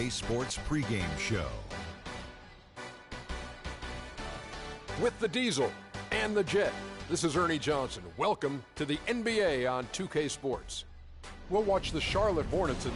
2K Sports pregame show. With the Diesel and the Jet, this is Ernie Johnson. Welcome to the NBA on 2K Sports. We'll watch the Charlotte Hornets and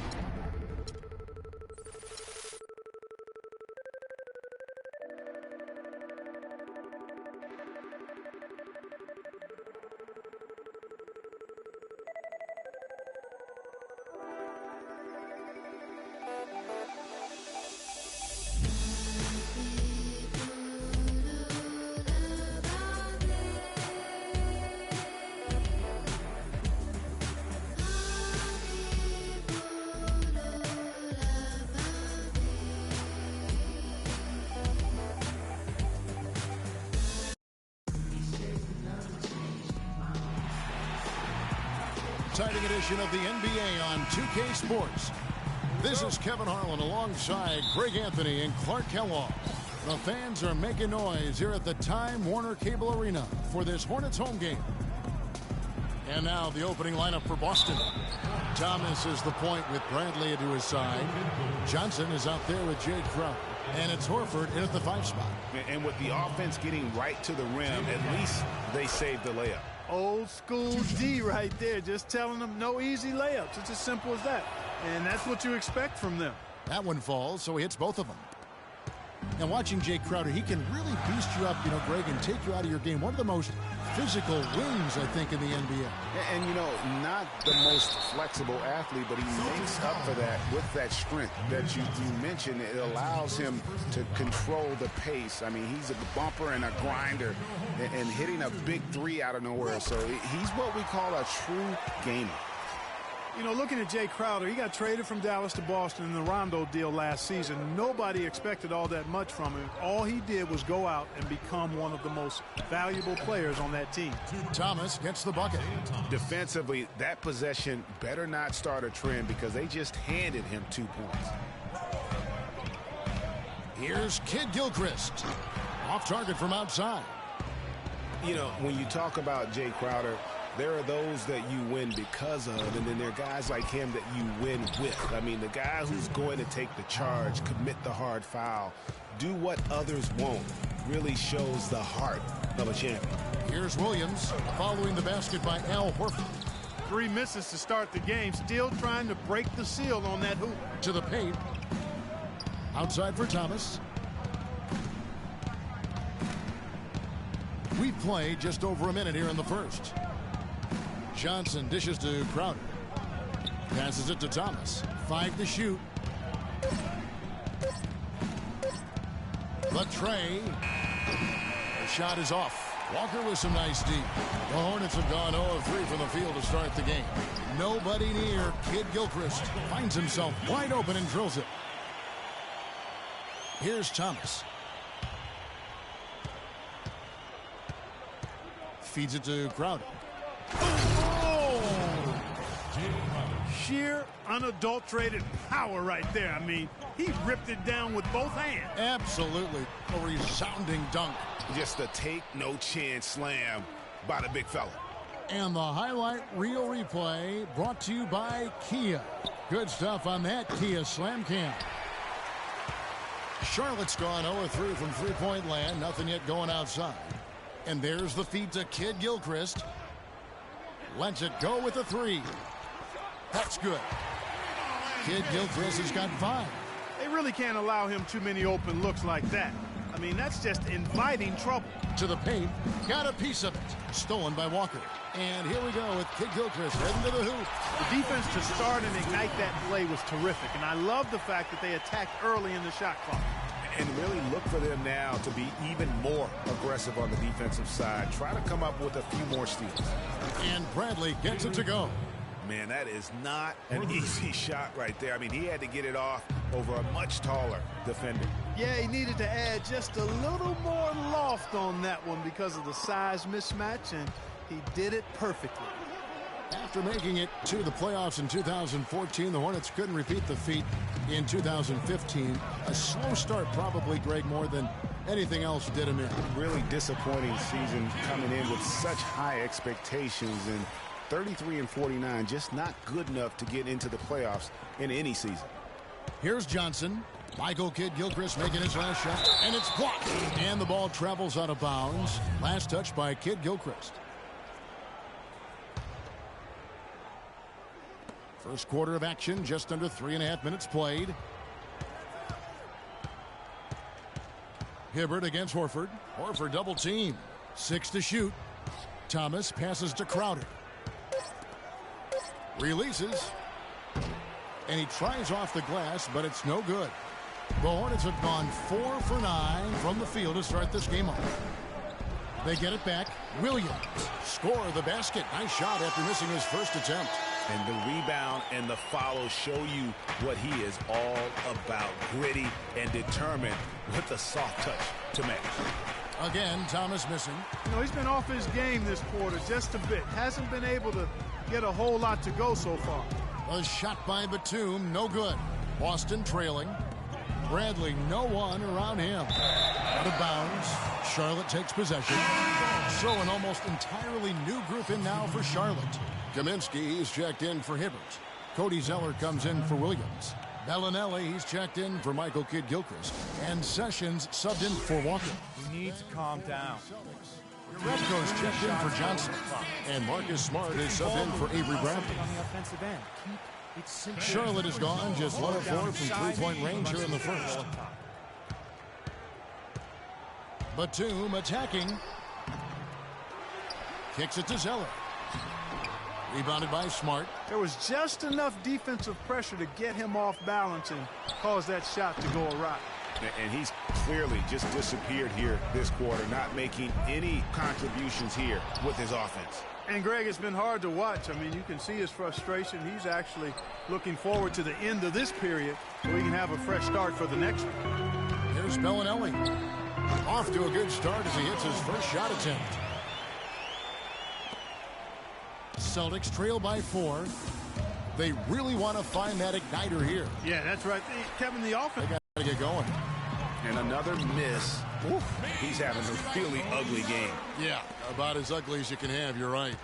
exciting edition of the NBA on 2K Sports. This is Kevin Harlan alongside Greg Anthony and Clark Kellogg. The fans are making noise here at the Time Warner Cable Arena for this Hornets home game. And now the opening lineup for Boston. Thomas is the point with Bradley to his side. Johnson is out there with Jay Crowder. And it's Horford in at the 5 spot. And with the offense getting right to the rim, at least they saved the layup. Old school D right there, just telling them no easy layups. It's as simple as that. And that's what you expect from them. That one falls, so he hits both of them. And watching Jay Crowder, he can really boost you up, Greg, and take you out of your game. One of the most physical wings, I think, in the NBA. And, not the most flexible athlete, but he makes up for that with that strength that you mentioned. It allows him to control the pace. I mean, he's a bumper and a grinder and hitting a big three out of nowhere. So he's what we call a true gamer. Looking at Jay Crowder, he got traded from Dallas to Boston in the Rondo deal last season. Nobody expected all that much from him. All he did was go out and become one of the most valuable players on that team. Thomas gets the bucket. Defensively, that possession better not start a trend because they just handed him 2 points. Here's Kid Gilchrist. Off target from outside. When you talk about Jay Crowder, there are those that you win because of, and then there are guys like him that you win with. I mean, the guy who's going to take the charge, commit the hard foul, do what others won't, really shows the heart of a champion. Here's Williams following the basket by Al Horford. 3 misses to start the game, still trying to break the seal on that hoop. To the paint. Outside for Thomas. We've played just over a minute here in the first. Johnson dishes to Crowder. Passes it to Thomas. 5 to shoot. The tray. The shot is off. Walker with some nice D. The Hornets have gone 0 of 3 from the field to start the game. Nobody near. Kid Gilchrist finds himself wide open and drills it. Here's Thomas. Feeds it to Crowder. Sheer, unadulterated power right there. I mean, he ripped it down with both hands. Absolutely. A resounding dunk. Just a take no chance slam by the big fella. And the highlight reel replay brought to you by Kia. Good stuff on that Kia Slam Cam. Charlotte's gone 0 of 3 from three-point land. Nothing yet going outside. And there's the feed to Kid Gilchrist. Lets it go with a 3. That's good. Kid Gilchrist has got 5. They really can't allow him too many open looks like that. I mean, that's just inviting trouble. To the paint. Got a piece of it. Stolen by Walker. And here we go with Kid Gilchrist heading to the hoop. The defense to start and ignite that play was terrific. And I love the fact that they attacked early in the shot clock. And really look for them now to be even more aggressive on the defensive side. Try to come up with a few more steals. And Bradley gets it to go. Man, that is not an easy shot right there. I mean, he had to get it off over a much taller defender. Yeah, he needed to add just a little more loft on that one because of the size mismatch, and he did it perfectly. After making it to the playoffs in 2014, the Hornets couldn't repeat the feat in 2015. A slow start probably, Greg, more than anything else did him in. Really disappointing season coming in with such high expectations, and 33 and 49 just not good enough to get into the playoffs in any season. Here's Johnson. Michael Kidd-Gilchrist making his last shot, and it's blocked. And the ball travels out of bounds. Last touch by Kidd-Gilchrist. First quarter of action, just under 3.5 minutes played. Hibbert against Horford. Horford double team. 6 to shoot. Thomas passes to Crowder. Releases. And he tries off the glass, but it's no good. The Hornets have gone 4 for 9 from the field to start this game off. They get it back. Williams score the basket. Nice shot after missing his first attempt. And the rebound and the follow show you what he is all about. Gritty and determined with the soft touch to match. Again, Thomas missing. You know, he's been off his game this quarter just a bit. Hasn't been able to get a whole lot to go so far. A shot by Batum, no good. Boston trailing. Bradley, no one around him. Out of bounds. Charlotte takes possession. So an almost entirely new group in now for Charlotte. Kaminsky, he's checked in for Hibbert. Cody Zeller comes in for Williams. Bellinelli, he's checked in for Michael Kidd-Gilchrist. And Sessions subbed in for Walker. We need to calm down. Redco's checked in for Johnson. And Marcus Smart is subbed in for Avery Bradley. On the offensive end. Charlotte is gone just 1 of 4 from three-point range here in the first. Batum attacking. Kicks it to Zeller. Rebounded by Smart. There was just enough defensive pressure to get him off balance and cause that shot to go awry. And he's clearly just disappeared here this quarter, not making any contributions here with his offense. And, Greg, it's been hard to watch. I mean, you can see his frustration. He's actually looking forward to the end of this period so we can have a fresh start for the next one. Here's Bellinelli. Off to a good start as he hits his first shot attempt. Celtics trail by 4. They really want to find that igniter here. Yeah, that's right. Kevin, the offense. They got to get going. And another miss. Oof, he's having a really ugly game. Yeah, about as ugly as you can have. You're right.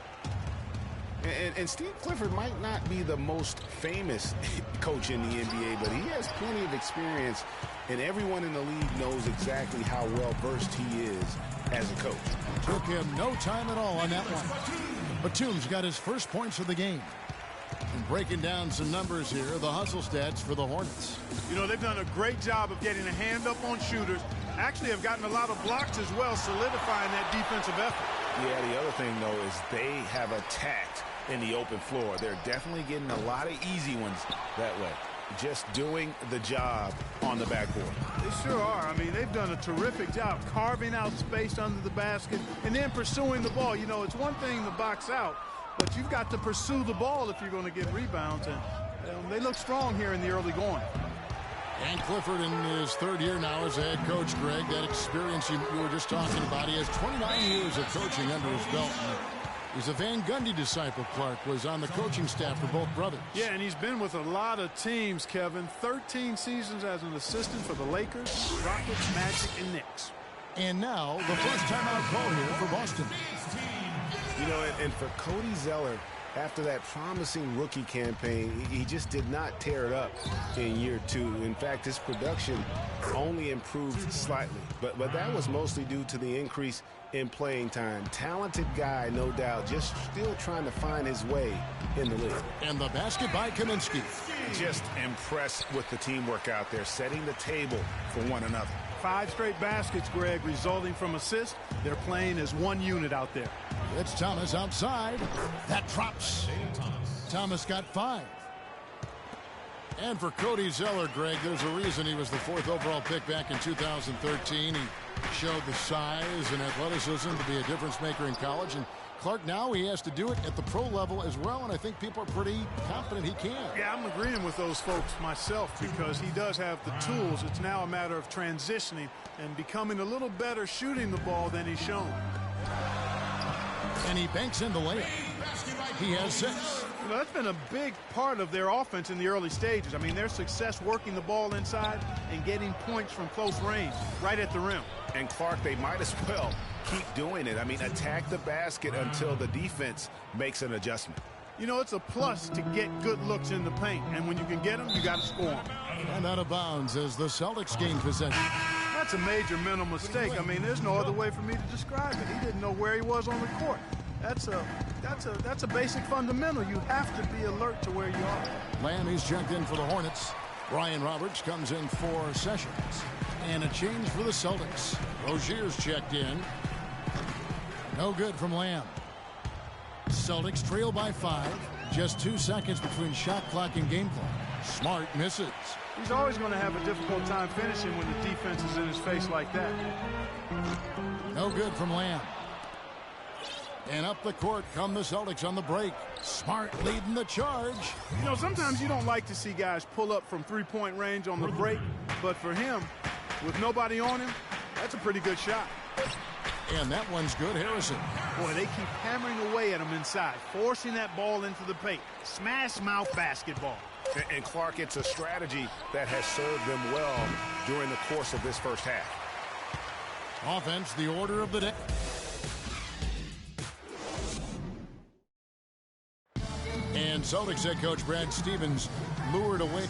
And Steve Clifford might not be the most famous coach in the NBA, but he has plenty of experience, and everyone in the league knows exactly how well-versed he is as a coach. Took him no time at all on that one. Batum's got his first points of the game. And breaking down some numbers here, the hustle stats for the Hornets. You know, they've done a great job of getting a hand up on shooters. Actually have gotten a lot of blocks as well, solidifying that defensive effort. Yeah, the other thing, though, is they have attacked in the open floor. They're definitely getting a lot of easy ones that way. Just doing the job on the backboard. They sure are. I mean, they've done a terrific job carving out space under the basket and then pursuing the ball. You know, it's one thing to box out, but you've got to pursue the ball if you're going to get rebounds. And they look strong here in the early going. And Clifford in his third year now as a head coach, Greg. That experience you were just talking about. He has 29 years of coaching under his belt. He's a Van Gundy disciple. Clark was on the coaching staff for both brothers. Yeah, and he's been with a lot of teams, Kevin. 13 seasons as an assistant for the Lakers, Rockets, Magic, and Knicks. And now the first timeout call here for Boston. You know, and for Cody Zeller, after that promising rookie campaign, he just did not tear it up in year 2. In fact, his production only improved slightly. But that was mostly due to the increase in playing time. Talented guy, no doubt, just still trying to find his way in the league. And the basket by Kaminsky. Just impressed with the teamwork out there, setting the table for one another. 5 straight baskets, Greg, resulting from assists. They're playing as one unit out there. It's Thomas outside. That drops. Thomas got 5. And for Cody Zeller, Greg, there's a reason he was the 4th overall pick back in 2013. He showed the size and athleticism to be a difference maker in college. And Clark, now he has to do it at the pro level as well, and I think people are pretty confident he can. Yeah, I'm agreeing with those folks myself because he does have the tools. It's now a matter of transitioning and becoming a little better shooting the ball than he's shown. And he banks in the layup. He has 6. You know, that's been a big part of their offense in the early stages. I mean, their success working the ball inside and getting points from close range, right at the rim. And Clark, they might as well keep doing it. I mean, attack the basket until the defense makes an adjustment. You know, it's a plus to get good looks in the paint. And when you can get them, you got to score them. And out of bounds as the Celtics gain possession. That's a major mental mistake. I mean, there's no other way for me to describe it. He didn't know where he was on the court. That's a basic fundamental. You have to be alert to where you are. Lamb, he's checked in for the Hornets. Brian Roberts comes in for Sessions. And a change for the Celtics. Rozier's checked in. No good from Lamb. Celtics trail by 5. Just 2 seconds between shot clock and game clock. Smart misses. He's always going to have a difficult time finishing when the defense is in his face like that. No good from Lamb. And up the court come the Celtics on the break. Smart leading the charge. You know, sometimes you don't like to see guys pull up from three-point range on the break, but for him, with nobody on him, that's a pretty good shot. And that one's good, Harrison. Boy, they keep hammering away at him inside, forcing that ball into the paint. Smash mouth basketball. And Clark, it's a strategy that has served them well during the course of this first half. Offense, the order of the day. And Celtics head coach Brad Stevens lured away.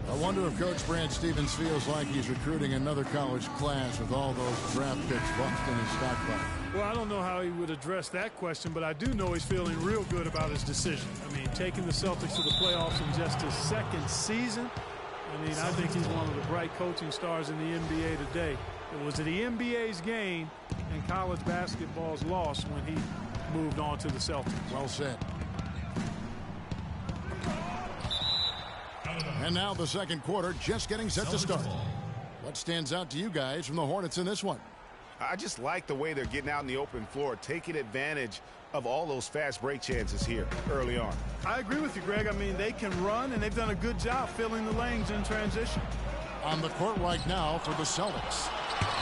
I wonder if Coach Brad Stevens feels like he's recruiting another college class with all those draft picks bunched in his stockpile. Well, I don't know how he would address that question, but I do know he's feeling real good about his decision. I mean, taking the Celtics to the playoffs in just his second season. I mean, I think he's one of the bright coaching stars in the NBA today. It was the NBA's gain and college basketball's loss when he moved on to the Celtics. Well said. And now the second quarter just getting set to start. What stands out to you guys from the Hornets in this one? I just like the way they're getting out in the open floor, taking advantage of all those fast break chances here early on. I agree with you, Greg. I mean, they can run, and they've done a good job filling the lanes in transition. On the court right now for the Celtics,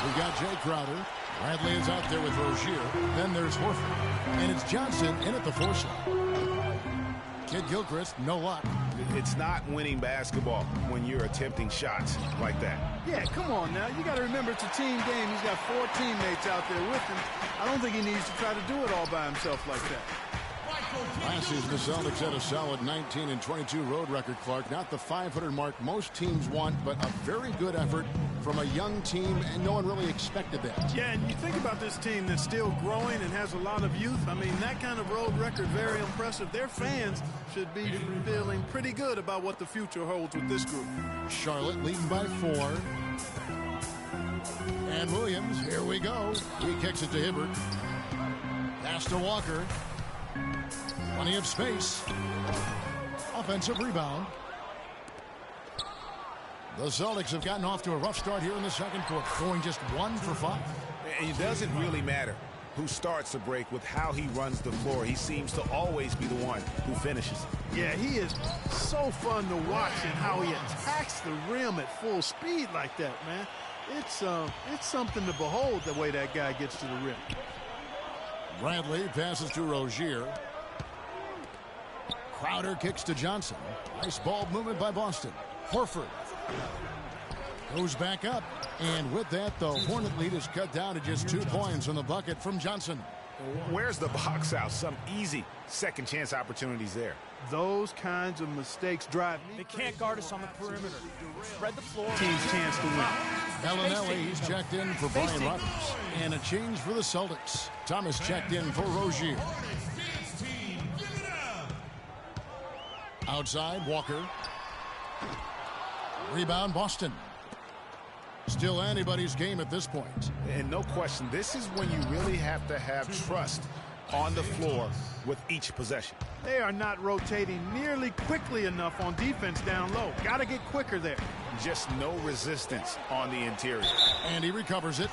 we've got Jay Crowder. Bradley is out there with Rozier. Then there's Horford. And it's Johnson in at the 4 slot. Kid Gilchrist, no luck. It's not winning basketball when you're attempting shots like that. Yeah, come on now. You got to remember it's a team game. He's got 4 teammates out there with him. I don't think he needs to try to do it all by himself like that. Last season, the Celtics had a solid 19-22 road record, Clark. Not the 500 mark most teams want, but a very good effort from a young team, and no one really expected that. Yeah, and you think about this team that's still growing and has a lot of youth. I mean, that kind of road record, very impressive. Their fans should be feeling pretty good about what the future holds with this group. Charlotte leading by 4. And Williams, here we go. He kicks it to Hibbert. Pass to Walker. Plenty of space. Offensive rebound. The Celtics have gotten off to a rough start here in the second quarter, going just 1 for 5. And it doesn't really matter who starts the break with how he runs the floor. He seems to always be the one who finishes. Yeah, he is so fun to watch and how he attacks the rim at full speed like that, man. It's something to behold the way that guy gets to the rim. Bradley passes to Rozier. Crowder kicks to Johnson. Nice ball movement by Boston. Horford goes back up. And with that, the Hornet lead is cut down to just 2 points on the bucket from Johnson. Where's the box out? Some easy second chance opportunities there. Those kinds of mistakes drive me. They can't guard us on the perimeter. Spread the floor. Team's chance to win. Bellinelli, he's checked in for Brian Roberts. And a change for the Celtics. Thomas checked in for Rozier. Outside, Walker. Rebound, Boston. Still anybody's game at this point. And no question, this is when you really have to have trust on the floor with each possession. They are not rotating nearly quickly enough on defense down low. Got to get quicker there. Just no resistance on the interior. And he recovers it.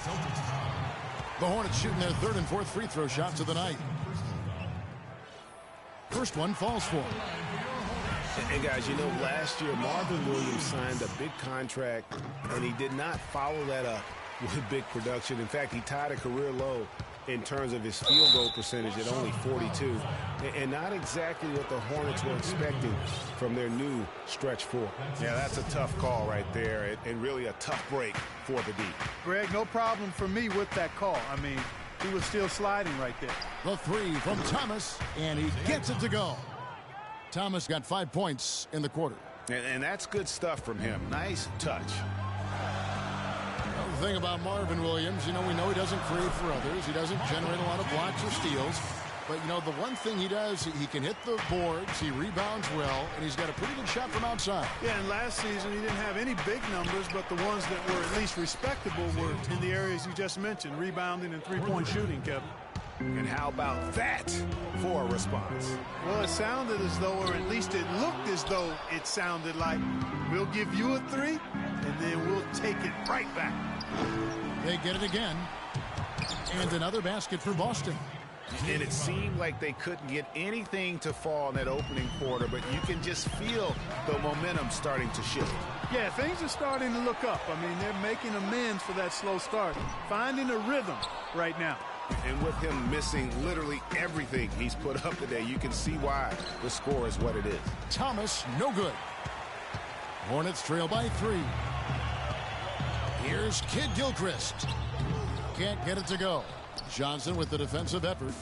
The Hornets shooting their 3rd and 4th free throw shots of the night. First one falls for him. And guys, you know, last year Marvin Williams signed a big contract, and he did not follow that up with big production. In fact, he tied a career low in terms of his field goal percentage at only 42, and not exactly what the Hornets were expecting from their new stretch 4. Yeah, that's a tough call right there, and really a tough break for the D. Greg, no problem for me with that call. I mean, he was still sliding right there. The 3 from Thomas, and he gets it to go. Thomas got 5 points in the quarter. And that's good stuff from him. Nice touch. The thing about Marvin Williams, we know he doesn't create for others. He doesn't generate a lot of blocks or steals. But, the one thing he does, he can hit the boards, he rebounds well, and he's got a pretty good shot from outside. Yeah, and last season he didn't have any big numbers, but the ones that were at least respectable were in the areas you just mentioned, rebounding and three-point shooting, Kevin. And how about that for a response? Well, it sounded as though, or at least it looked as though it sounded like, we'll give you a three, and then we'll take it right back. They get it again. And another basket for Boston. And it seemed like they couldn't get anything to fall in that opening quarter, but you can just feel the momentum starting to shift. Yeah, things are starting to look up. I mean, they're making amends for that slow start, finding a rhythm right now. And with him missing literally everything he's put up today, you can see why the score is what it is. Thomas, no good. Hornets trail by 3. Here's Kid Gilchrist. Can't get it to go. Johnson with the defensive effort.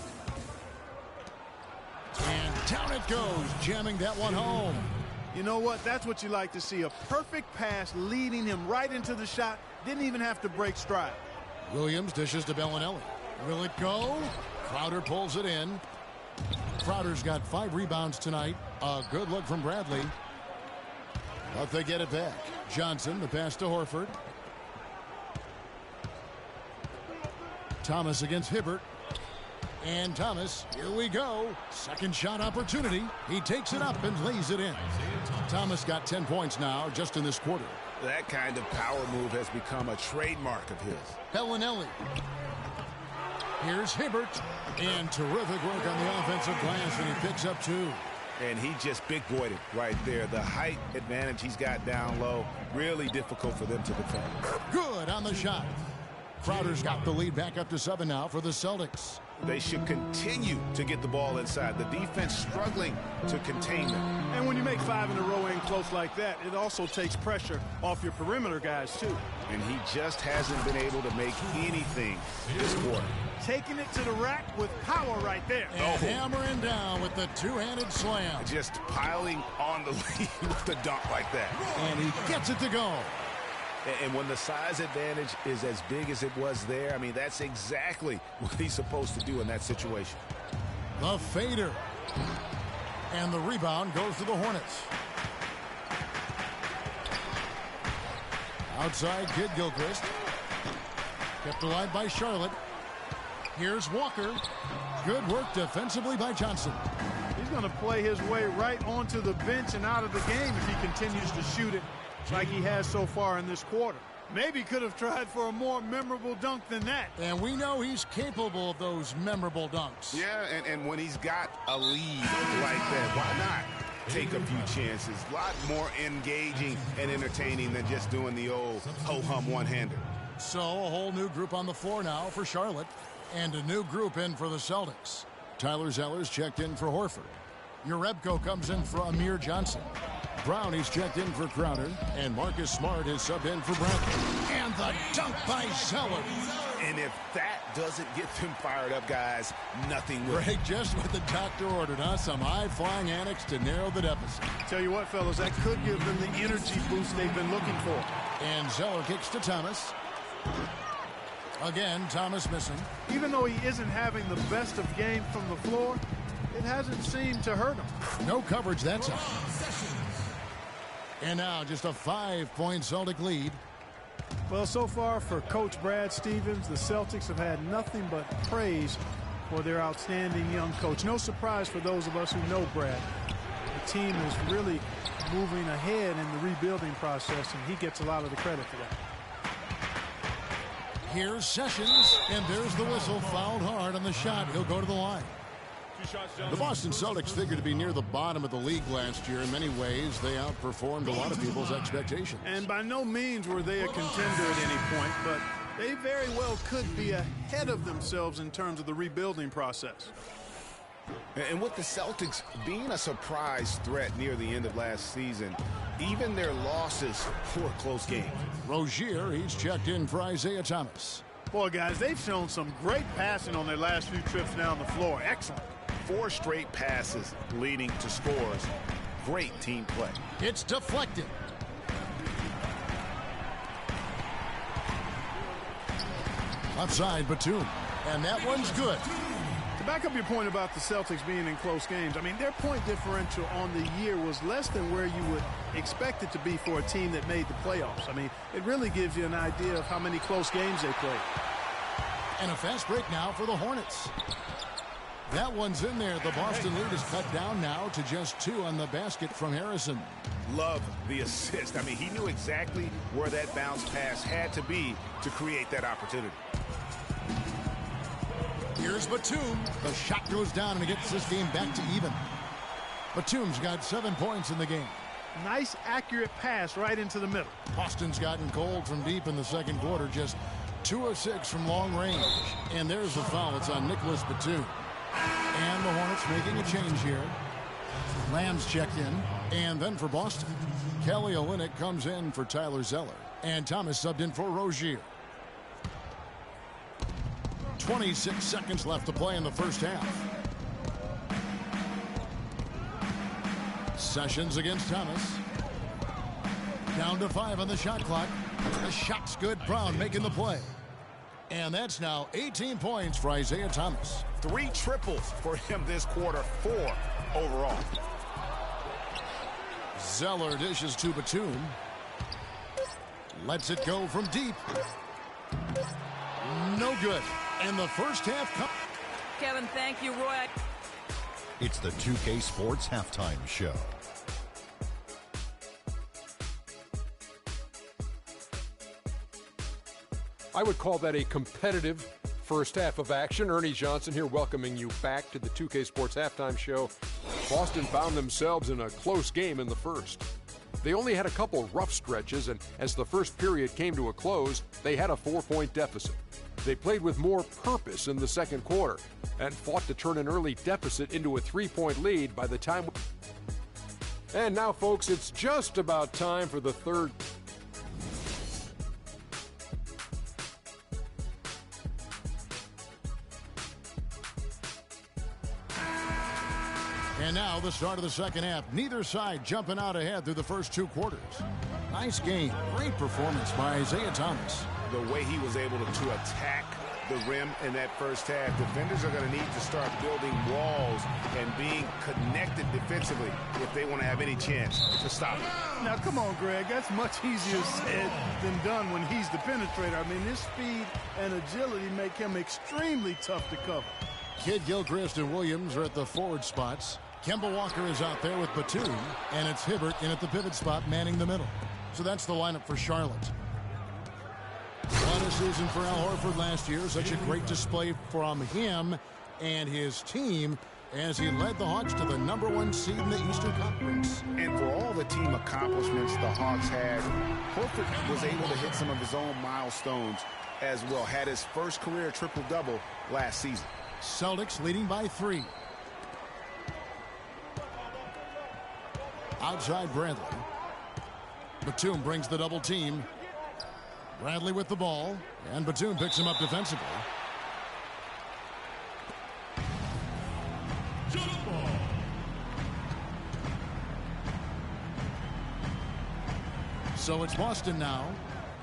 And down it goes, jamming that one home. You know what? That's what you like to see. A perfect pass leading him right into the shot. Didn't even have to break stride. Williams dishes to Bellinelli. Will it go? Crowder pulls it in. Crowder's got 5 rebounds tonight. A good look from Bradley. But they get it back. Johnson, the pass to Horford. Thomas against Hibbert. And Thomas, here we go. Second shot opportunity. He takes it up and lays it in. Thomas got 10 points now just in this quarter. That kind of power move has become a trademark of his. Bellinelli. Here's Hibbert. And terrific work on the offensive glass, and he picks up 2. And he just big-boyed it right there. The height advantage he's got down low, really difficult for them to defend. Good on the shot. Crowder's got the lead back up to 7 now for the Celtics. They should continue to get the ball inside. The defense struggling to contain them. And when you make 5 in a row in close like that, it also takes pressure off your perimeter guys, too. And he just hasn't been able to make anything this quarter. Taking it to the rack with power right there. And hammering down with the two-handed slam. Just piling on the lead with the dunk like that. And he gets it to go. And when the size advantage is as big as it was there, I mean, that's exactly what he's supposed to do in that situation. The fader. And the rebound goes to the Hornets. Outside, Kid Gilchrist. Kept alive by Charlotte. Here's Walker. Good work defensively by Johnson. He's going to play his way right onto the bench and out of the game if he continues to shoot it like he has so far in this quarter. Maybe could have tried for a more memorable dunk than that. And we know he's capable of those memorable dunks. Yeah, and when he's got a lead like that, why not take a few chances? A lot more engaging and entertaining than just doing the old ho-hum one-hander. So a whole new group on the floor now for Charlotte. And a new group in for the Celtics. Tyler Zeller's checked in for Horford. Urebko comes in for Amir Johnson. Brownie's checked in for Crowder. And Marcus Smart is subbed in for Bradley. And the dunk by Zeller. And if that doesn't get them fired up, guys, nothing will. Greg, just what the doctor ordered, huh? Some high-flying antics to narrow the deficit. Tell you what, fellas, that could give them the energy boost they've been looking for. And Zeller kicks to Thomas. Again, Thomas missing. Even though he isn't having the best of games from the floor, it hasn't seemed to hurt him. No coverage that time. And now just a 5-point Celtic lead. Well, so far for Coach Brad Stevens, the Celtics have had nothing but praise for their outstanding young coach. No surprise for those of us who know Brad. The team is really moving ahead in the rebuilding process, and he gets a lot of the credit for that. Here's Sessions, and there's the whistle. Fouled hard on the shot. He'll go to the line. The Boston Celtics figured to be near the bottom of the league last year. In many ways, they outperformed a lot of people's expectations. And by no means were they a contender at any point, but they very well could be ahead of themselves in terms of the rebuilding process. And with the Celtics being a surprise threat near the end of last season, even their losses were close games. Rozier, he's checked in for Isaiah Thomas. Boy, guys, they've shown some great passing on their last few trips down the floor. Excellent. 4 straight passes leading to scores. great team play. It's deflected. Outside Batum. And that one's good. To back up your point about the Celtics being in close games, I mean, their point differential on the year was less than where you would expect it to be for a team that made the playoffs. I mean, it really gives you an idea of how many close games they played. And a fast break now for the Hornets. That one's in there. The Boston lead is cut down now to just 2 on the basket from Harrison. Love the assist. I mean, he knew exactly where that bounce pass had to be to create that opportunity. Here's Batum. The shot goes down and it gets this game back to even. Batum's got 7 points in the game. Nice, accurate pass right into the middle. Boston's gotten cold from deep in the second quarter. Just 2 of 6 from long range. And there's the foul. It's on Nicholas Batum. And the Hornets making a change here. Lamb's checked in. And then for Boston, Kelly Olynyk comes in for Tyler Zeller. And Thomas subbed in for Rozier. 26 seconds left to play in the first half. Sessions against Thomas. Down to 5 on the shot clock. The shot's good. Brown making the play. And that's now 18 points for Isaiah Thomas. 3 triples for him this quarter, 4 overall. Zeller dishes to Batum. Lets it go from deep. No good. And the first half. Kevin, thank you, Roy. It's the 2K Sports Halftime Show. I would call that a competitive first half of action. Ernie Johnson here welcoming you back to the 2K Sports Halftime Show. Boston found themselves in a close game in the first. They only had a couple rough stretches, and as the first period came to a close, they had a 4-point deficit. They played with more purpose in the second quarter and fought to turn an early deficit into a 3-point lead by the time. And now, folks, it's just about time for the third. And now the start of the second half. Neither side jumping out ahead through the first 2 quarters. Nice game. Great performance by Isaiah Thomas. The way he was able to attack the rim in that first half. Defenders are going to need to start building walls and being connected defensively if they want to have any chance to stop him. Now, come on, Greg. That's much easier said than done when he's the penetrator. I mean, his speed and agility make him extremely tough to cover. Kidd Gilchrist and Williams are at the forward spots. Kemba Walker is out there with Batum, and it's Hibbert in at the pivot spot manning the middle. So that's the lineup for Charlotte. What a season for Al Horford last year. Such a great display from him and his team as he led the Hawks to the #1 seed in the Eastern Conference. And for all the team accomplishments the Hawks had, Horford was able to hit some of his own milestones as well. Had his first career triple-double last season. Celtics leading by 3. Outside Bradley. Batum brings the double team. Bradley with the ball, and Batum picks him up defensively. So it's Boston now.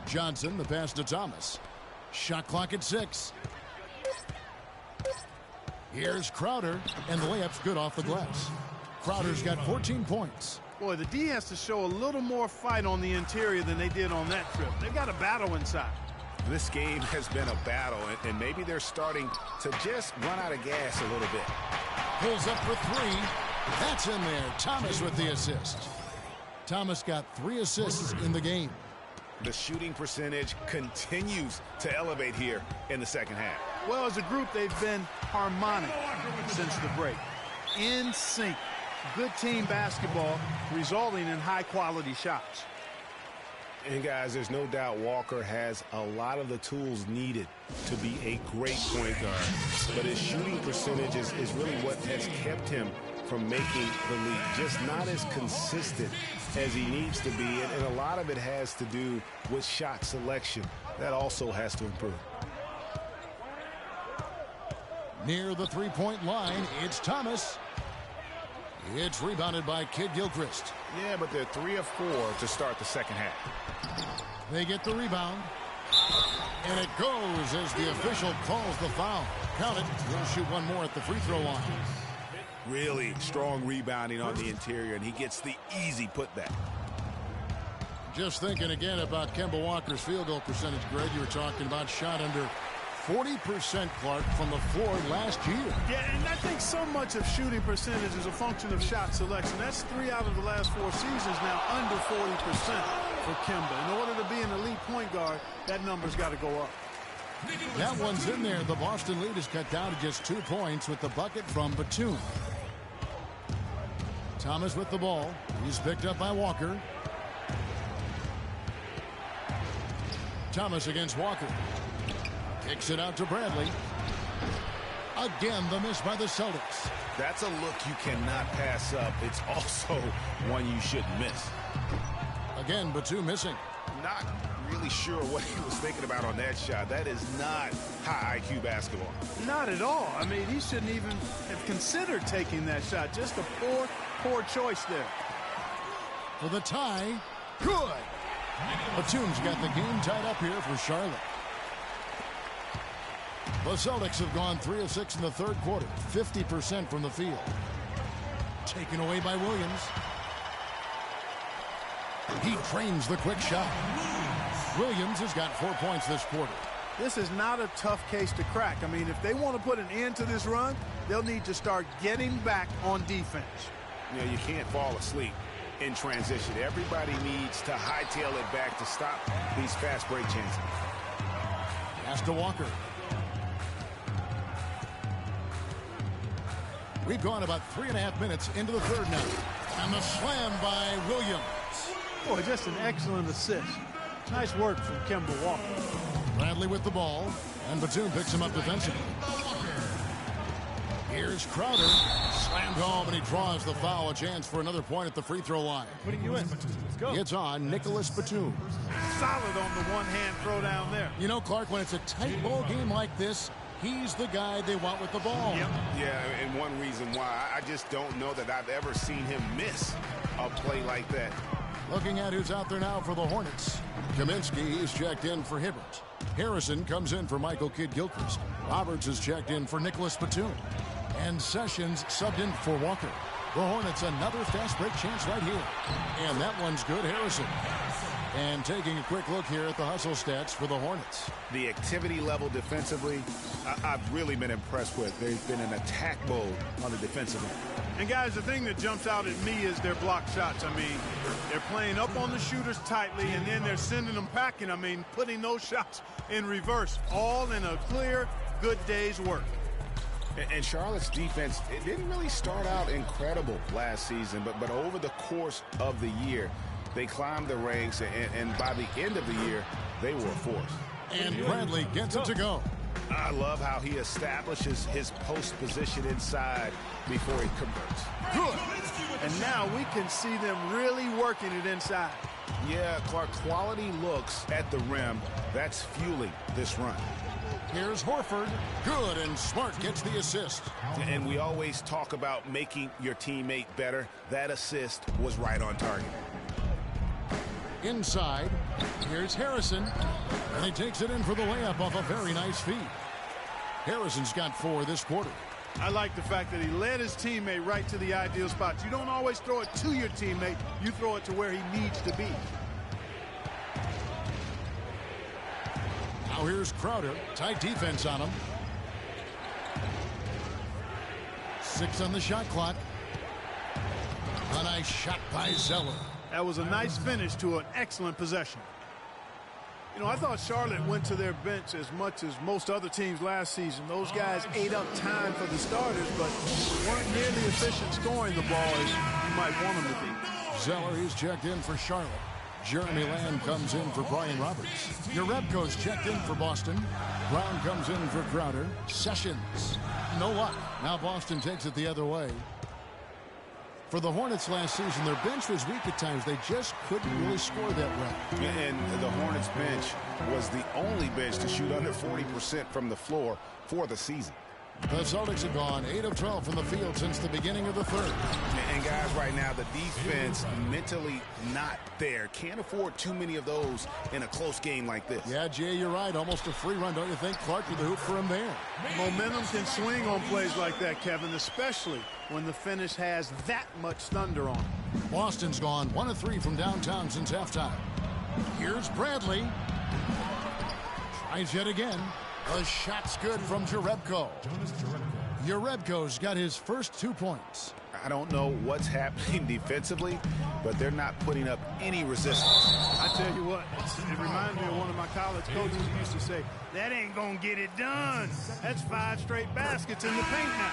Johnson, the pass to Thomas. Shot clock at 6. Here's Crowder, and the layup's good off the glass. Crowder's got 14 points. Boy, the D has to show a little more fight on the interior than they did on that trip. They've got a battle inside. This game has been a battle, and maybe they're starting to just run out of gas a little bit. Pulls up for 3. That's in there. Thomas with the assist. Thomas got 3 assists in the game. The shooting percentage continues to elevate here in the second half. Well, as a group, they've been harmonic since the break. In sync. Good team basketball resulting in high-quality shots. And, guys, there's no doubt Walker has a lot of the tools needed to be a great point guard. But his shooting percentage is really what has kept him from making the league. Just not as consistent as he needs to be. And a lot of it has to do with shot selection. That also has to improve. Near the 3-point line, it's Thomas. It's rebounded by Kid Gilchrist. Yeah, but they're 3 of 4 to start the second half. They get the rebound. And it goes as the official calls the foul. Count it. He'll shoot one more at the free throw line. Really strong rebounding on the interior, and he gets the easy putback. Just thinking again about Kemba Walker's field goal percentage, Greg. You were talking about shot under 40%, Clark, from the floor last year. Yeah, and I think so much of shooting percentage is a function of shot selection. That's 3 out of the last 4 seasons now under 40% for Kemba. In order to be an elite point guard, that number's got to go up. That one's in there. The Boston lead is cut down to just 2 points with the bucket from Batum. Thomas with the ball. He's picked up by Walker. Thomas against Walker. Kicks it out to Bradley. Again, the miss by the Celtics. That's a look you cannot pass up. It's also one you shouldn't miss. Again, Batum missing. Not really sure what he was thinking about on that shot. That is not high IQ basketball. Not at all. I mean, he shouldn't even have considered taking that shot. Just a poor choice there. For the tie. Good. Batum's got the game tied up here for Charlotte. The Celtics have gone 3 of 6 in the third quarter. 50% from the field. Taken away by Williams. He trains the quick shot. Williams has got 4 points this quarter. This is not a tough case to crack. I mean, if they want to put an end to this run, they'll need to start getting back on defense. You know, you can't fall asleep in transition. Everybody needs to hightail it back to stop these fast break chances. Pass to Walker. We've gone about 3.5 minutes into the third now. And the slam by Williams. Boy, just an excellent assist. Nice work from Kemba Walker. Bradley with the ball. And Batum picks him up defensively. Here's Crowder. Slammed home, and he draws the foul. A chance for another point at the free throw line. Putting you in. Let's go. It's on Nicholas Batum. Solid on the one-hand throw down there. You know, Clark, when it's a tight ball game like this, he's the guy they want with the ball. Yep. Yeah, and one reason why, I just don't know that I've ever seen him miss a play like that. Looking at who's out there now for the Hornets. Kaminsky is checked in for Hibbert. Harrison comes in for Michael Kidd-Gilchrist. Roberts is checked in for Nicholas Batum. And Sessions subbed in for Walker. The Hornets another fast break chance right here. And that one's good, Harrison. And taking a quick look here at the hustle stats for the Hornets. The activity level defensively, I've really been impressed with. They've been in attack mode on the defensive end. And guys, the thing that jumps out at me is their block shots. I mean, they're playing up on the shooters tightly, and then they're sending them packing. I mean, putting those shots in reverse, all in a clear, good day's work. And Charlotte's defense, it didn't really start out incredible last season, but over the course of the year, they climbed the ranks, and by the end of the year, they were a force. And Bradley gets it to go. I love how he establishes his post position inside before he converts. Good. And now we can see them really working it inside. Yeah, Clark, quality looks at the rim. That's fueling this run. Here's Horford. Good, and Smart gets the assist. And we always talk about making your teammate better. That assist was right on target. Inside, here's Harrison. And he takes it in for the layup off a very nice feed. Harrison's got 4 this quarter. I like the fact that he led his teammate right to the ideal spots. You don't always throw it to your teammate. You throw it to where he needs to be. Now here's Crowder. Tight defense on him. 6 on the shot clock. A nice shot by Zeller. That was a nice finish to an excellent possession. You know, I thought Charlotte went to their bench as much as most other teams last season. Those guys ate up time for the starters, but weren't nearly efficient scoring the ball as you might want them to be. Zeller is checked in for Charlotte. Jeremy Lamb comes in for Brian Roberts. Yarebko's checked in for Boston. Brown comes in for Crowder. Sessions. No luck. Now Boston takes it the other way. For the Hornets last season, their bench was weak at times. They just couldn't really score that well. And the Hornets bench was the only bench to shoot under 40% from the floor for the season. The Celtics have gone 8 of 12 from the field since the beginning of the third. And guys, right now, the defense mentally not there. Can't afford too many of those in a close game like this. Yeah, Jay, you're right. Almost a free run, don't you think? Clark with the hoop for him there. Momentum can swing on plays like that, Kevin, especially when the finish has that much thunder on it. Boston's gone 1 of 3 from downtown since halftime. Here's Bradley. Tries yet again. The shot's good from Jerebko. Jerebko's got his first 2 points. I don't know what's happening defensively, but they're not putting up any resistance. I tell you what, it reminds me of one of my college coaches who used to say, that ain't gonna get it done. That's 5 straight baskets in the paint now.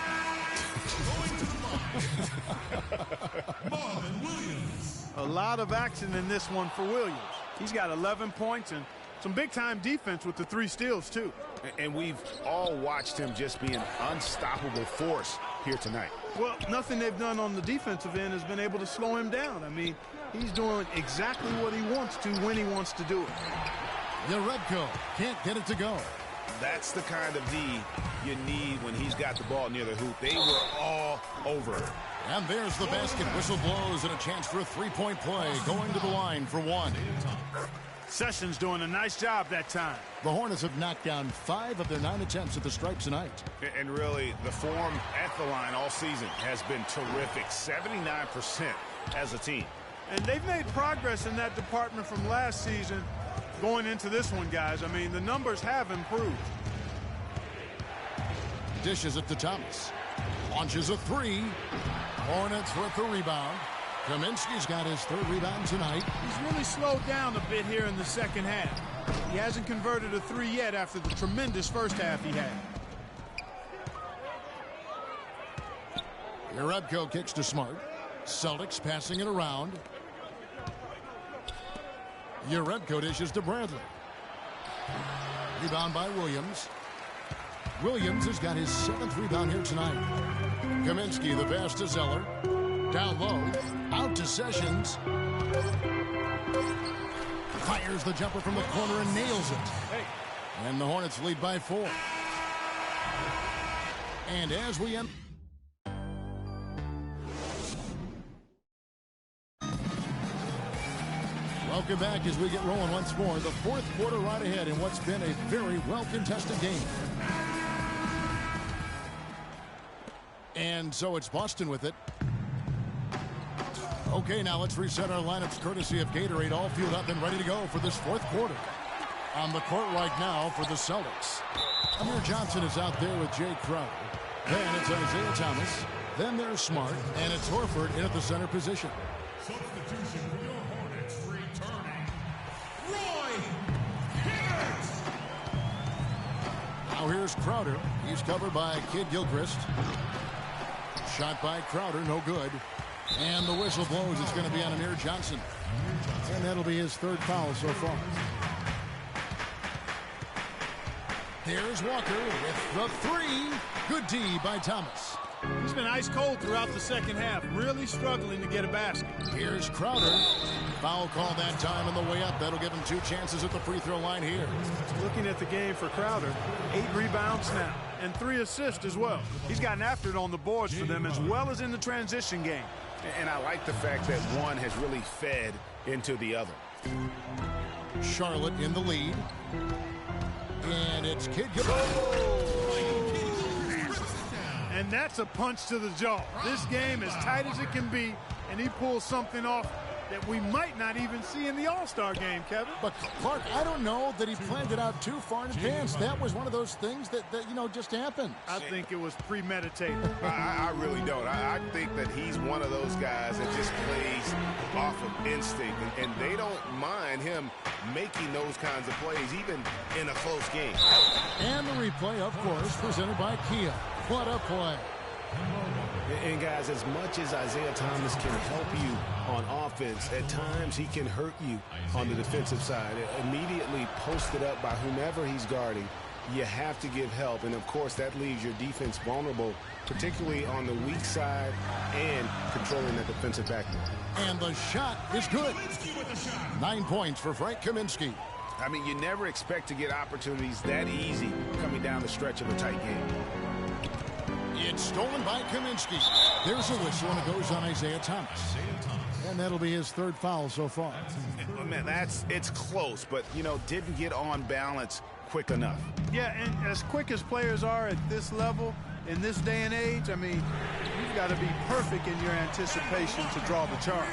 A lot of action in this one for Williams. He's got 11 points and some big-time defense with the 3 steals, too. And we've all watched him just be an unstoppable force here tonight. Well, nothing they've done on the defensive end has been able to slow him down. I mean, he's doing exactly what he wants to when he wants to do it. Jerebko can't get it to go. That's the kind of D you need when he's got the ball near the hoop. They were all over it. And there's the basket. Whistle blows and a chance for a 3-point play. Going to the line for 1. Sessions doing a nice job that time. The Hornets have knocked down 5 of their 9 attempts at the stripe tonight. And really, the form at the line all season has been terrific. 79% as a team. And they've made progress in that department from last season going into this one, guys. I mean, the numbers have improved. Dishes it to Thomas. Launches a 3. Hornets with the rebound. Kaminsky's got his 3rd rebound tonight. He's really slowed down a bit here in the second half. He hasn't converted a 3 yet after the tremendous first half he had. Jerebko kicks to Smart. Celtics passing it around. Jerebko dishes to Bradley. Rebound by Williams. Williams has got his 7th rebound here tonight. Kaminsky the pass to Zeller. Down low. Out to Sessions. Fires the jumper from the corner and nails it. And the Hornets lead by 4. And as we end. Welcome back as we get rolling once more. The 4th quarter right ahead in what's been a very well-contested game. And so it's Boston with it. Okay, now let's reset our lineups courtesy of Gatorade, all fueled up and ready to go for this 4th quarter. On the court right now for the Celtics. Amir Johnson is out there with Jay Crowder. Then it's Isaiah Thomas. Then there's Smart. And it's Horford in at the center position. Substitution for your Hornets returning. Roy Hibbert. Now here's Crowder. He's covered by Kid Gilchrist. Shot by Crowder, no good. And the whistle blows. It's going to be on Amir Johnson. And that'll be his 3rd foul so far. Here's Walker with the 3. Good D by Thomas. He's been ice cold throughout the second half, really struggling to get a basket. Here's Crowder. Foul call that time on the way up. That'll give him 2 chances at the free throw line here. Looking at the game for Crowder, 8 rebounds now and 3 assists as well. He's gotten after it on the boards for them as well as in the transition game. And I like the fact that one has really fed into the other. Charlotte in the lead. And it's Kid Gilchrist. And that's a punch to the jaw. This game as tight as it can be, and he pulls something off that we might not even see in the All-Star game, Kevin. But Clark, I don't know that he planned it out too far in advance. That was one of those things that just happened. I think it was premeditated. I really don't. I think that he's one of those guys that just plays off of instinct, and they don't mind him making those kinds of plays, even in a close game. And the replay, of course, presented by Kia. What a play. And guys, as much as Isaiah Thomas can help you on offense, at times he can hurt you on the defensive side. Immediately posted up by whomever he's guarding, you have to give help. And, of course, that leaves your defense vulnerable, particularly on the weak side and controlling that defensive backboard. And the shot is good. 9 points for Frank Kaminsky. I mean, you never expect to get opportunities that easy coming down the stretch of a tight game. It's stolen by Kaminsky. There's a whistle, and it goes on Isaiah Thomas. And that'll be his third foul so far. Man, it's close, but, didn't get on balance quick enough. Yeah, and as quick as players are at this level, in this day and age, I mean, you've got to be perfect in your anticipation to draw the charge.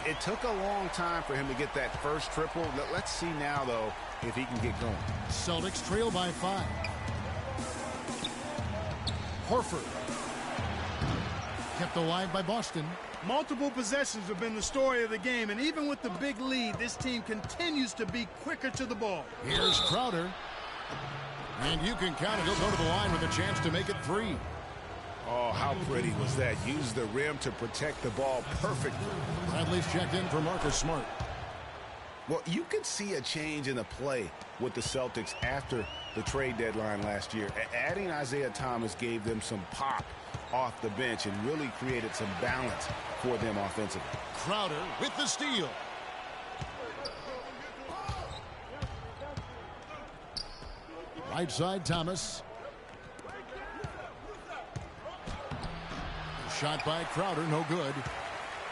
It took a long time for him to get that first triple. Let's see now, though, if he can get going. Celtics trail by 5. Horford. Kept alive by Boston. Multiple possessions have been the story of the game, and even with the big lead, this team continues to be quicker to the ball. Here's Crowder. And you can count it. He'll go to the line with a chance to make it 3. Oh, how pretty was that? Used the rim to protect the ball perfectly. Bradley's checked in for Marcus Smart. Well, you could see a change in the play with the Celtics after the trade deadline last year. Adding Isaiah Thomas gave them some pop off the bench and really created some balance for them offensively. Crowder with the steal. Right side, Thomas. Shot by Crowder, no good.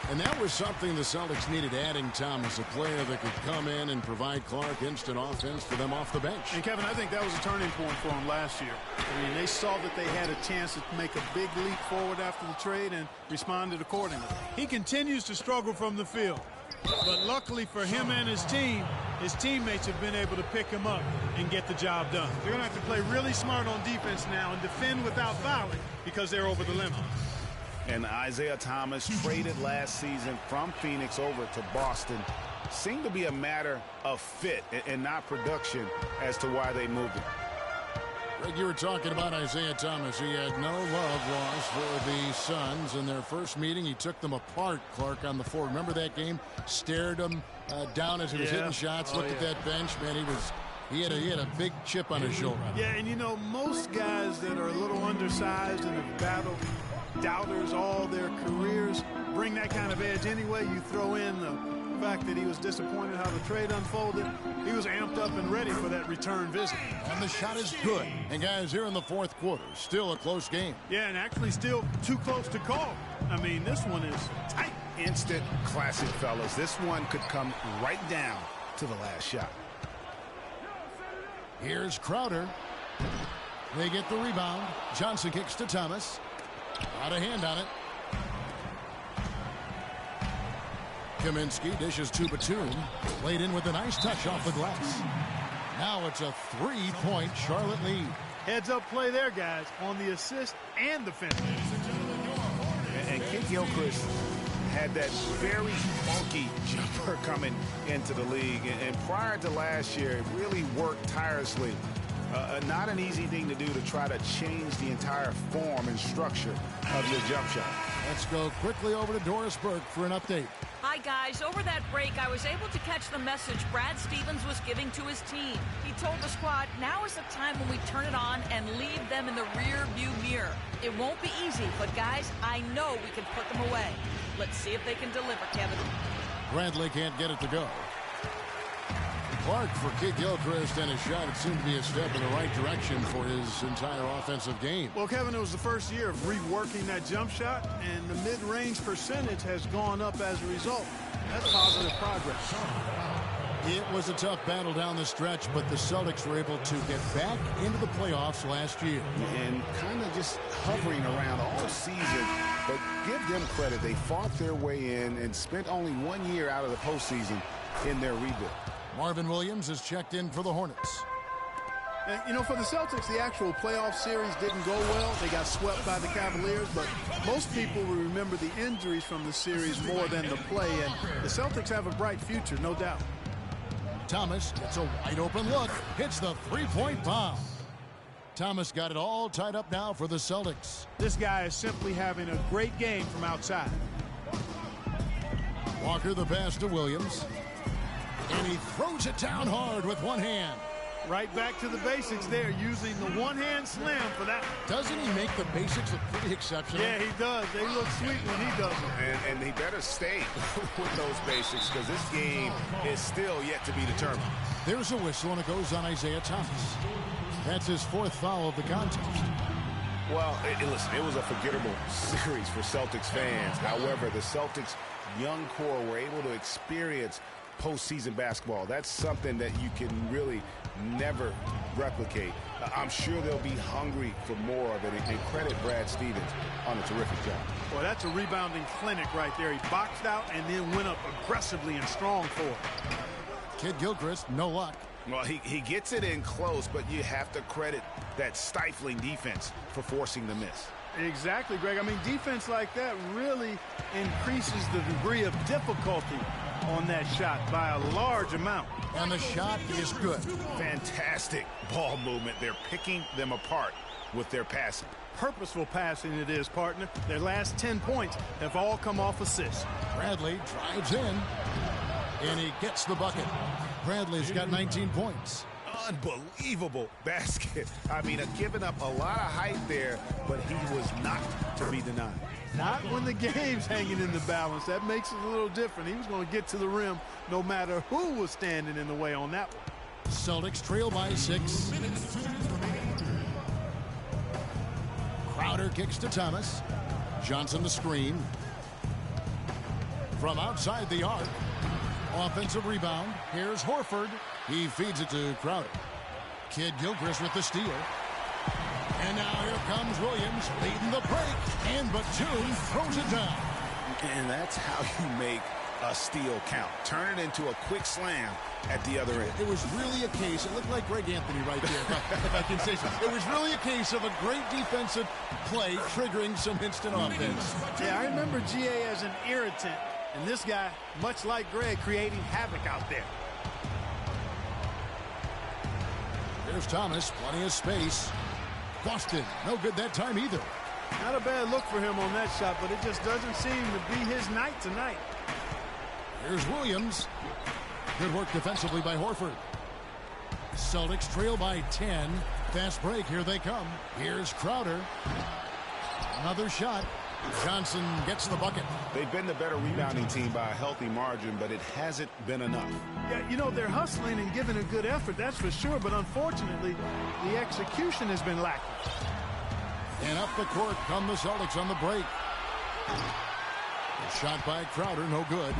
And that was something the Celtics needed, adding Thomas, a player that could come in and provide Clark instant offense for them off the bench. And, Kevin, I think that was a turning point for them last year. I mean, they saw that they had a chance to make a big leap forward after the trade and responded accordingly. He continues to struggle from the field. But luckily for him and his team, his teammates have been able to pick him up and get the job done. They're going to have to play really smart on defense now and defend without fouling because they're over the limit. And Isaiah Thomas, traded last season from Phoenix over to Boston, seemed to be a matter of fit and not production as to why they moved him. Greg, you were talking about Isaiah Thomas. He had no love lost for the Suns. In their first meeting, he took them apart, Clark, on the floor. Remember that game? Stared him down as he was hitting shots. Looked at that bench, man. He had a big chip on his shoulder. Yeah, and most guys that are a little undersized and have battled doubters all their careers bring that kind of edge anyway. You throw in the fact that he was disappointed how the trade unfolded. He was amped up and ready for that return visit. And the shot is good. And guys, here in the fourth quarter, still a close game. Yeah, and actually still too close to call. I mean, this one is tight. Instant classic, fellas. This one could come right down to the last shot. Here's Crowder. They get the rebound. Johnson kicks to Thomas. Out of hand on it. Kaminsky dishes to Batum. Laid in with a nice touch off the glass. Now it's a 3-point Charlotte lead. Heads up play there, guys, on the assist and the finish. And Gilchrist had that very funky jumper coming into the league. And prior to last year, it really worked tirelessly. Not an easy thing to do to try to change the entire form and structure of your jump shot. Let's go quickly over to Doris Burke for an update. Hi, guys. Over that break, I was able to catch the message Brad Stevens was giving to his team. He told the squad, now is the time when we turn it on and leave them in the rear view mirror. It won't be easy, but, guys, I know we can put them away. Let's see if they can deliver, Kevin. Bradley can't get it to go. Clark for Gilchrist and his shot. It seemed to be a step in the right direction for his entire offensive game. Well, Kevin, it was the first year of reworking that jump shot, and the mid-range percentage has gone up as a result. That's positive progress. It was a tough battle down the stretch, but the Celtics were able to get back into the playoffs last year. And kind of just hovering around all season, but give them credit. They fought their way in and spent only 1 year out of the postseason in their rebuild. Marvin Williams is checked in for the Hornets. And, for the Celtics, the actual playoff series didn't go well. They got swept by the Cavaliers, but most people will remember the injuries from the series more than the play, and the Celtics have a bright future, no doubt. Thomas gets a wide open look, hits the three-point bomb. Thomas got it all tied up now for the Celtics. This guy is simply having a great game from outside. Walker the pass to Williams. And he throws it down hard with one hand. Right back to the basics there, using the one-hand slam for that. Doesn't he make the basics look pretty exceptional? Yeah, he does. They look sweet when he does it. And he better stay with those basics because this game is still yet to be determined. There's a whistle, and it goes on Isaiah Thomas. That's his fourth foul of the contest. Well, listen, it was a forgettable series for Celtics fans. However, the Celtics' young core were able to experience postseason basketball. That's something that you can really never replicate. I'm sure they'll be hungry for more of it, and credit Brad Stevens on a terrific job. Well, that's a rebounding clinic right there. He boxed out and then went up aggressively and strong for it. Kid Gilchrist, no luck. Well, he gets it in close, but you have to credit that stifling defense for forcing the miss. Exactly, Greg. I mean, defense like that really increases the degree of difficulty on that shot by a large amount. And the shot is good. Fantastic ball movement. They're picking them apart with their passing. Purposeful passing it is, partner. Their last 10 points have all come off assists. Bradley drives in, and he gets the bucket. Bradley's got 19 points. Unbelievable basket. I mean, giving up a lot of height there, but he was not to be denied. Not when the game's hanging in the balance. That makes it a little different. He was going to get to the rim no matter who was standing in the way on that one. Celtics trail by 6. Crowder kicks to Thomas. Johnson the screen. From outside the arc. Offensive rebound. Here's Horford. He feeds it to Crowder. Kid Gilchrist with the steal. And now here comes Williams leading the break. And Batum throws it down. And that's how you make a steal count. Turn it into a quick slam at the other end. It was really a case, it looked like Greg Anthony right there, if I can say so. It was really a case of a great defensive play triggering some instant offense. Yeah, I remember GA as an irritant. And this guy, much like Greg, creating havoc out there. Here's Thomas, plenty of space. Boston, no good that time either. Not a bad look for him on that shot, but it just doesn't seem to be his night tonight. Here's Williams. Good work defensively by Horford. Celtics trail by 10. Fast break, here they come. Here's Crowder. Another shot. Johnson gets the bucket. They've been the better rebounding team by a healthy margin, but it hasn't been enough. Yeah, you know, they're hustling and giving a good effort, that's for sure, but unfortunately, the execution has been lacking. And up the court come the Celtics on the break. A shot by Crowder, no good.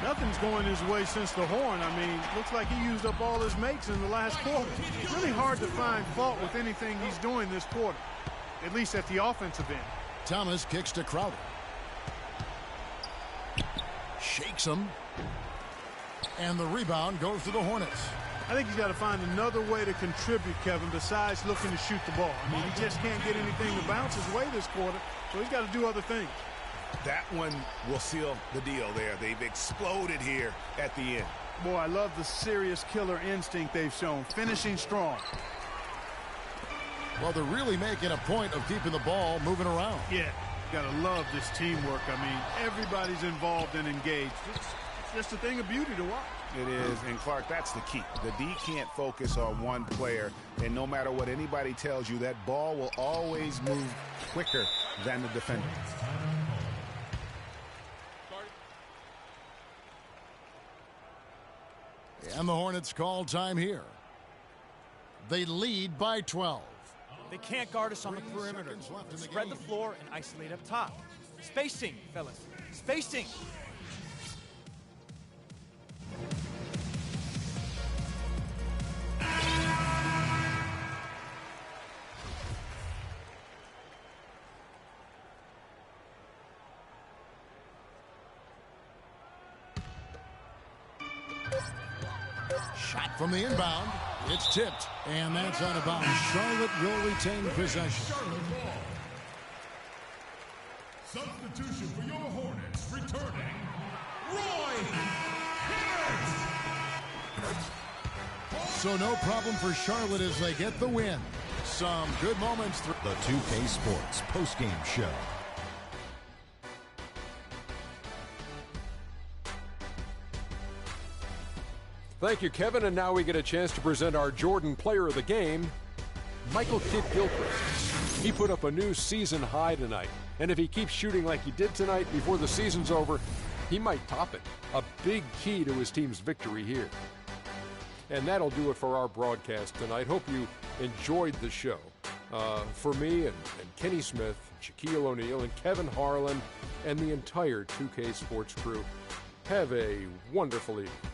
Nothing's going his way since the horn. I mean, looks like he used up all his makes in the last quarter. It's really hard to find fault with anything he's doing this quarter, at least at the offensive end. Thomas kicks to Crowder. Shakes him. And the rebound goes to the Hornets. I think he's got to find another way to contribute, Kevin, besides looking to shoot the ball. I mean, he just can't get anything to bounce his way this quarter, so he's got to do other things. That one will seal the deal there. They've exploded here at the end. Boy, I love the serious killer instinct they've shown, finishing strong. Well, they're really making a point of keeping the ball moving around. Yeah, gotta love this teamwork. I mean, everybody's involved and engaged. It's just a thing of beauty to watch. It is, and Clark, that's the key. The D can't focus on one player, and no matter what anybody tells you, that ball will always move quicker than the defender. And the Hornets call time here. They lead by 12. They can't guard us on the perimeter. Spread the floor and isolate up top. Spacing, fellas. Spacing. Shot from the inbound. It's tipped, and that's out of bounds. Charlotte will retain possession. Substitution for your Hornets, returning, Roy Hibbert. So no problem for Charlotte as they get the win. Some good moments through The 2K Sports postgame show. Thank you, Kevin. And now we get a chance to present our Jordan Player of the Game, Michael Kid Gilchrist. He put up a new season high tonight. And if he keeps shooting like he did tonight before the season's over, he might top it. A big key to his team's victory here. And that'll do it for our broadcast tonight. Hope you enjoyed the show. For me and Kenny Smith, Shaquille O'Neal, and Kevin Harlan, and the entire 2K Sports crew, have a wonderful evening.